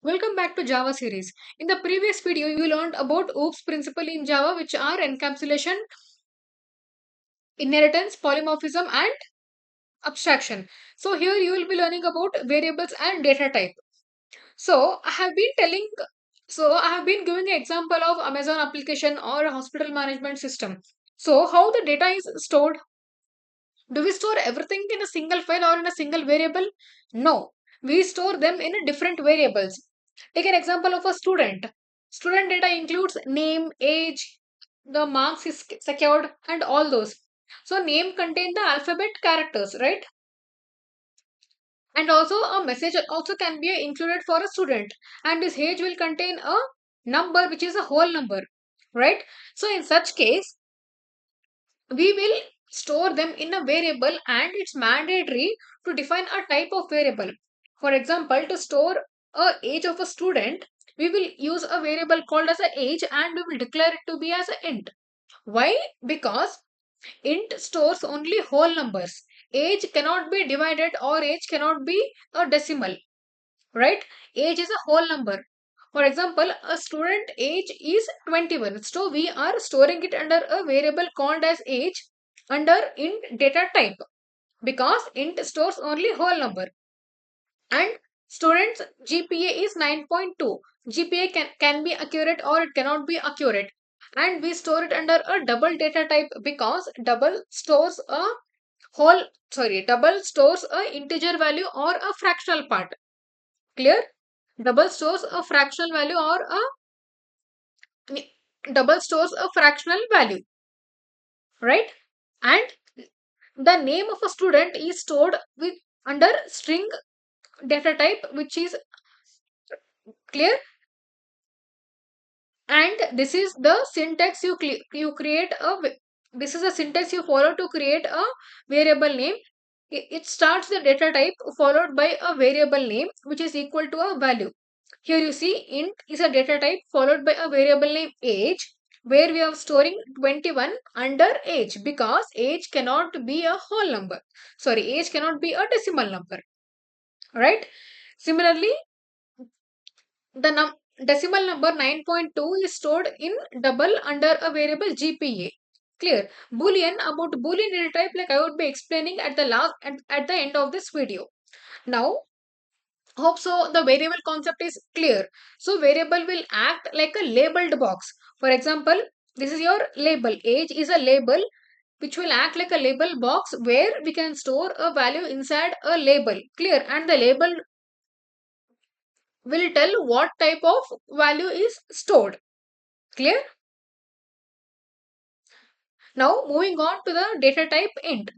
Welcome back to Java series. In the previous video, you learned about OOPS principle in Java, which are encapsulation, inheritance, polymorphism, and abstraction. So here you will be learning about variables and data type. So I have been telling, I have been giving an example of Amazon application or a hospital management system. So how the data is stored? Do we store everything in a single file or in a single variable? No, we store them in a different variables. Take an example of a student. Student data includes name, age, the marks is secured, and all those. So name contain the alphabet characters, right? And also a message also can be included for a student, and this age will contain a number which is a whole number, right? So in such case, we will store them in a variable, and it's mandatory to define a type of variable. For example, to store a age of a student, we will use a variable called as a age, and we will declare it to be as a int. Why? Because int stores only whole numbers. Age cannot be divided or age cannot be a decimal, right? Age is a whole number. For example, a student age is 21. So we are storing it under a variable called as age under int data type, because int stores only whole number. And student's GPA is 9.2. GPA can be accurate or it cannot be accurate. And we store it under a double data type, because double stores a integer value or a fractional part. Clear? Double stores a fractional value or double stores a fractional value, right? And the name of a student is stored with under string data type, which is clear. And this is the syntax you create this is a syntax you follow to create a variable name. It starts the data type followed by a variable name which is equal to a value. Here you see int is a data type followed by a variable name age, where we are storing 21 under age, because age cannot be a whole number. Sorry, age cannot be a decimal number, right? Similarly, the decimal number 9.2 is stored in double under a variable GPA. Clear? Boolean, about Boolean data type, like I would be explaining at the at the end of this video. Now, hope so the variable concept is clear. So variable will act like a labeled box. For example, this is your label. Age is a label which will act like a label box where we can store a value inside a label. Clear? And the label will tell what type of value is stored. Clear? Now moving on to the data type int.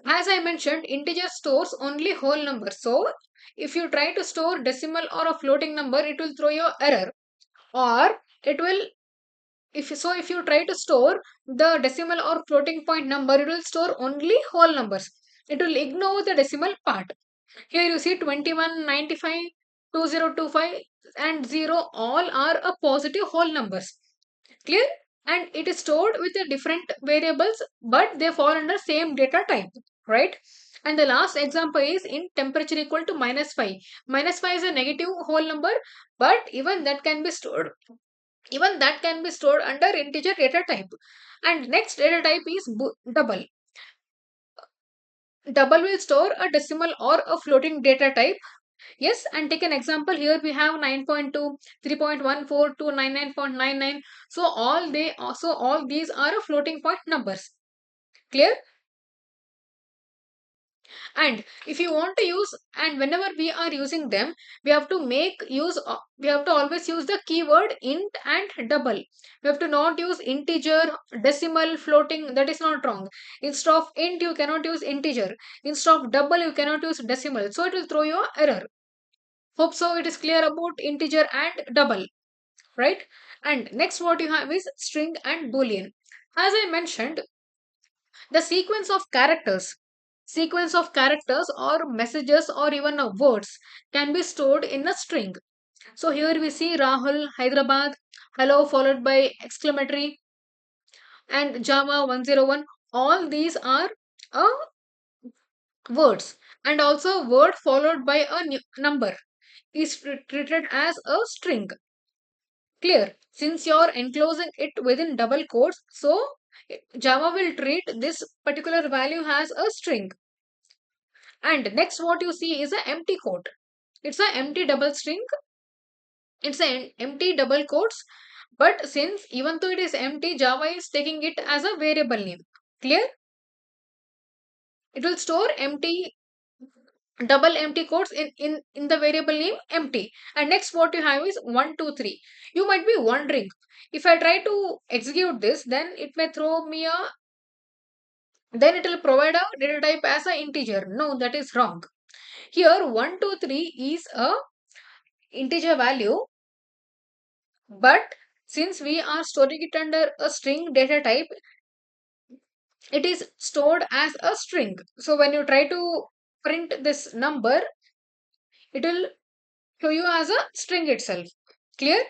As I mentioned, integer stores only whole numbers. So if you try to store decimal or a floating number, it will throw you error. Or it will, if you try to store the decimal or floating point number, it will store only whole numbers. It will ignore the decimal part. Here you see 21, 95, 2025 and 0 all are a positive whole numbers. Clear? And it is stored with the different variables, but they fall under same data type, right? And the last example is in temperature equal to -5. -5 is a negative whole number, but even that can be stored under integer data type. And next data type is double. Double will store a decimal or a floating data type. Yes, and take an example. Here we have 9.2, 3.14 to 99.99. So all these are a floating point numbers. Clear? And if you want to use, and whenever we are using them, we have to always use the keyword int and double. We have to not use integer, decimal, floating. That is not wrong. Instead of int, you cannot use integer. Instead of double, you cannot use decimal. So it will throw you an error. Hope so it is clear about integer and double, right? And next what you have is string and boolean. As I mentioned, the sequence of characters or messages or even words can be stored in a string. So here we see Rahul, Hyderabad, hello followed by exclamatory, and Java 101. All these are words, and also word followed by a number. is treated as a string. Clear? Since you're enclosing it within double quotes, so Java will treat this particular value as a string. And next what you see is an empty quote. It's an empty double string. It's an empty double quotes. But since even though it is empty, Java is taking it as a variable name. Clear? It will store empty double empty quotes in the variable name empty. And next what you have is 123. You might be wondering, if I try to execute this, then it may throw me a, then it will provide a data type as an integer. No, that is wrong. Here 123 is a integer value, but since we are storing it under a string data type, it is stored as a string. So when you try to print this number, it will show you as a string itself. Clear?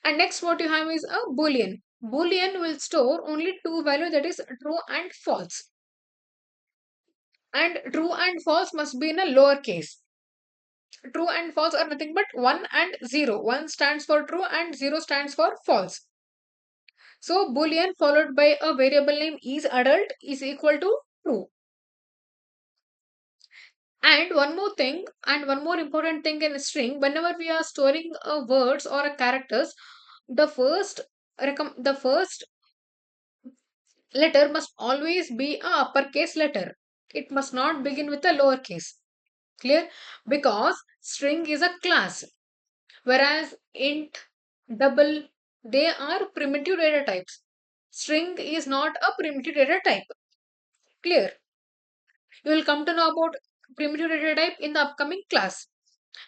And next what you have is a boolean. Boolean will store only two values, that is true and false. And true and false must be in a lower case. True and false are nothing but 1 and 0. 1 stands for true and 0 stands for false. So boolean followed by a variable name is adult is equal to true. And one more thing, and one more important thing in a string, whenever we are storing words or characters, the the first letter must always be a uppercase letter. It must not begin with a lowercase. Clear? Because string is a class, whereas int, double, they are primitive data types. String is not a primitive data type. Clear? You will come to know about primitive data type in the upcoming class.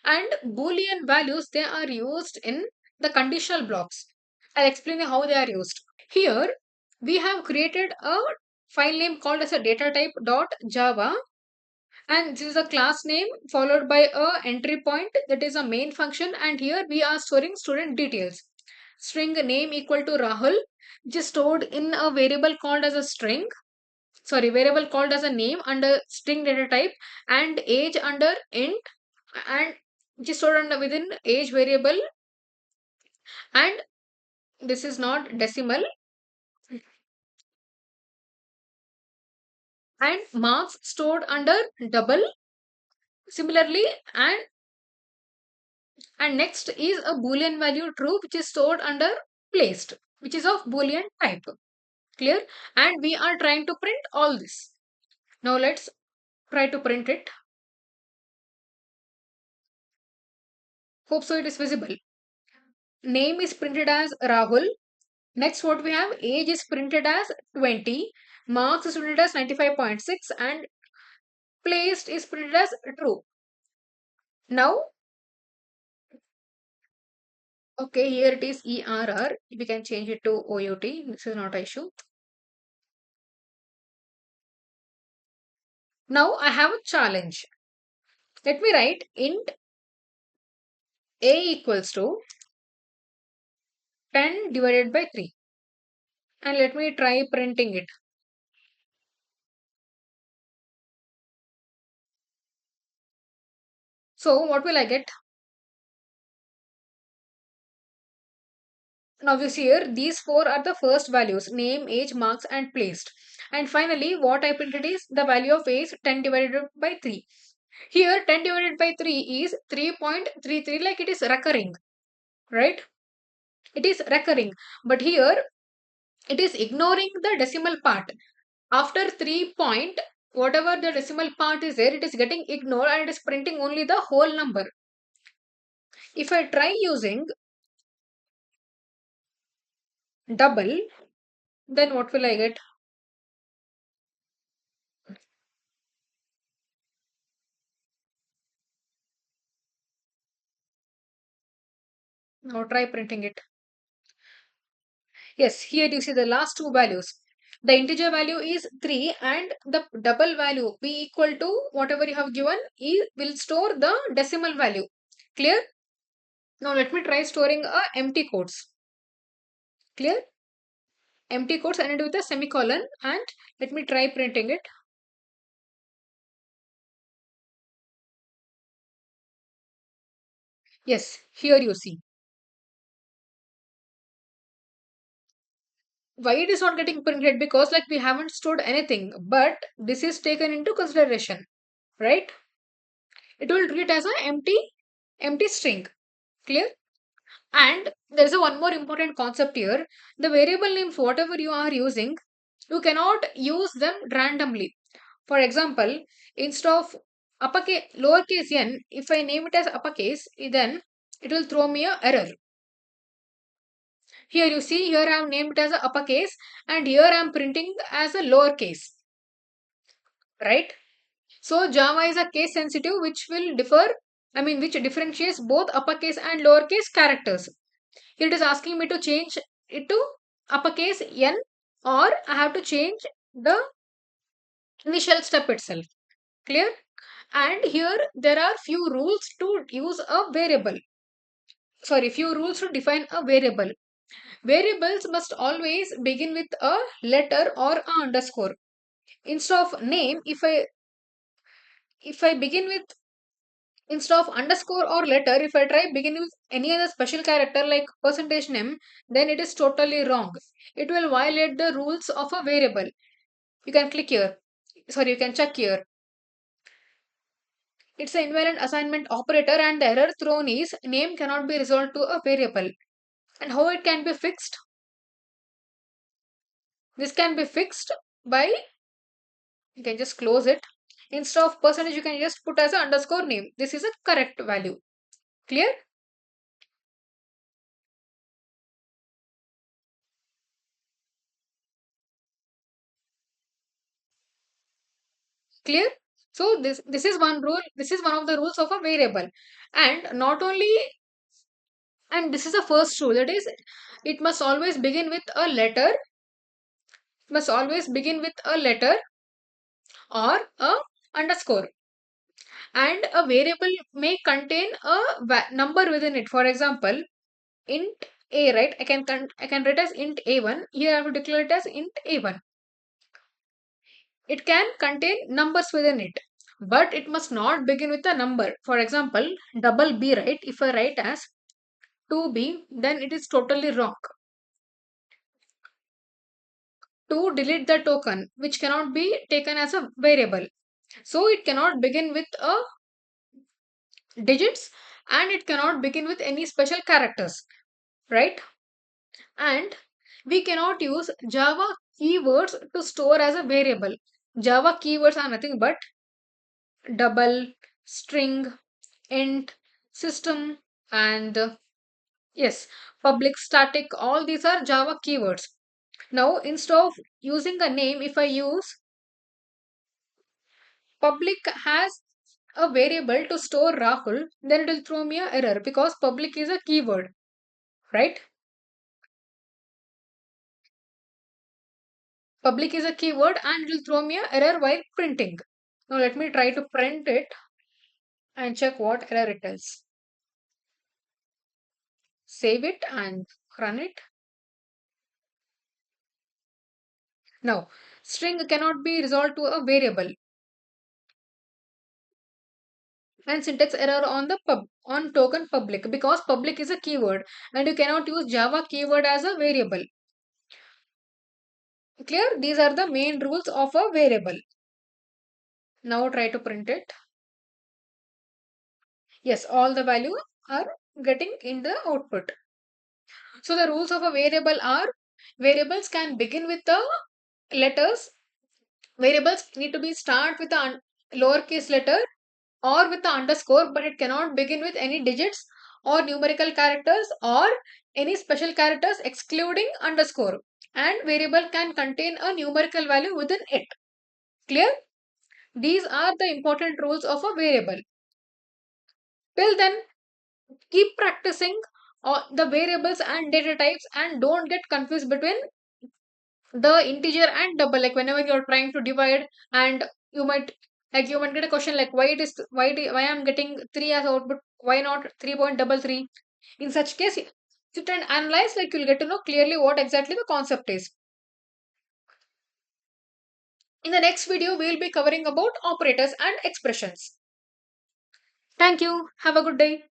And boolean values, they are used in the conditional blocks. I'll explain how they are used. Here we have created a file name called as a datatype.java, and this is a class name followed by a entry point, that is a main function, and here we are storing student details. String name equal to Rahul, which is stored in a variable called as a string, sorry, variable called as a name under string data type, and age under int, and which is stored under within age variable, and this is not decimal, and marks stored under double similarly, and next is a boolean value true, which is stored under placed, which is of boolean type. Clear? And we are trying to print all this. Now let's try to print it. Hope so it is visible. Name is printed as Rahul. Next what we have, age is printed as 20, marks is printed as 95.6, and placed is printed as true. Now, okay, here it is ERR. We can change it to OUT. This is not an issue. Now I have a challenge. Let me write int a equals to 10 divided by 3. And let me try printing it. So what will I get? Now you see here, these four are the first values: name, age, marks, and placed. And finally, what I printed is the value of age 10 divided by 3. Here 10 divided by 3 is 3.33, like it is recurring, right? It is recurring. But here it is ignoring the decimal part. After 3 point, whatever the decimal part is there, it is getting ignored and it is printing only the whole number. If I try using double, then what will I get? Now try printing it. Yes, here you see the last two values. The integer value is 3 and the double value b equal to whatever you have given will store the decimal value. Clear? Now let me try storing a empty quotes. Clear? Empty quotes ended with a semicolon, and let me try printing it. Yes, here you see. Why it is not getting printed? Because like we haven't stored anything, but this is taken into consideration, right? It will treat as an empty string. Clear? And there is a one more important concept here. The variable names, whatever you are using, you cannot use them randomly. For example, instead of uppercase, lowercase n, if I name it as uppercase, then it will throw me a error. Here you see, here I have named it as a uppercase, and here I am printing as a lowercase, right? So Java is a case sensitive, which will differ, I mean, which differentiates both uppercase and lowercase characters. Here it is asking me to change it to uppercase n, or I have to change the initial step itself. Clear? And here there are few rules to use a variable. Sorry, few rules to define a variable. Variables must always begin with a letter or a underscore. Instead of name, if I begin with, instead of underscore or letter, if I try beginning with any other special character like percentage name, then it is totally wrong. It will violate the rules of a variable. You can click here. Sorry, you can check here. It's an invariant assignment operator, and the error thrown is name cannot be resolved to a variable. And how it can be fixed? This can be fixed by, you can just close it. Instead of percentage, you can just put as a underscore name. This is a correct value. Clear? Clear? So this is one rule. This is one of the rules of a variable. And not only, and this is the first rule, that is, it must always begin with a letter, must always begin with a letter or a underscore. And a variable may contain a number within it. For example, int a, right? I can write as int a1. Here I have to declare it as int a1. It can contain numbers within it, but it must not begin with a number. For example, double b, right? If I write as 2b, then it is totally wrong. To delete the token, which cannot be taken as a variable. So it cannot begin with a digits, and it cannot begin with any special characters, right? And we cannot use Java keywords to store as a variable. Java keywords are nothing but double, string, int, system, and yes, public, static. All these are Java keywords. Now, instead of using a name, if I use public has a variable to store Rahul, then it will throw me a error because public is a keyword, right? Public is a keyword and it will throw me a error while printing. Now let me try to print it and check what error it is. Save it and run it. Now, string cannot be resolved to a variable, and syntax error on the on token public, because public is a keyword and you cannot use Java keyword as a variable. Clear? These are the main rules of a variable. Now try to print it. Yes, all the value are getting in the output. So the rules of a variable are, variables can begin with the letters. Variables need to be start with a lowercase letter or with the underscore, but it cannot begin with any digits or numerical characters or any special characters excluding underscore. And variable can contain a numerical value within it. Clear? These are the important rules of a variable. Till then, keep practicing the variables and data types, and don't get confused between the integer and double. Like whenever you're trying to divide, and you might, like you might get a question like why it is, why I'm getting 3 as output, why not 3.33. In such case, sit and analyze, like you'll get to know clearly what exactly the concept is. In the next video we will be covering about operators and expressions. Thank you, have a good day.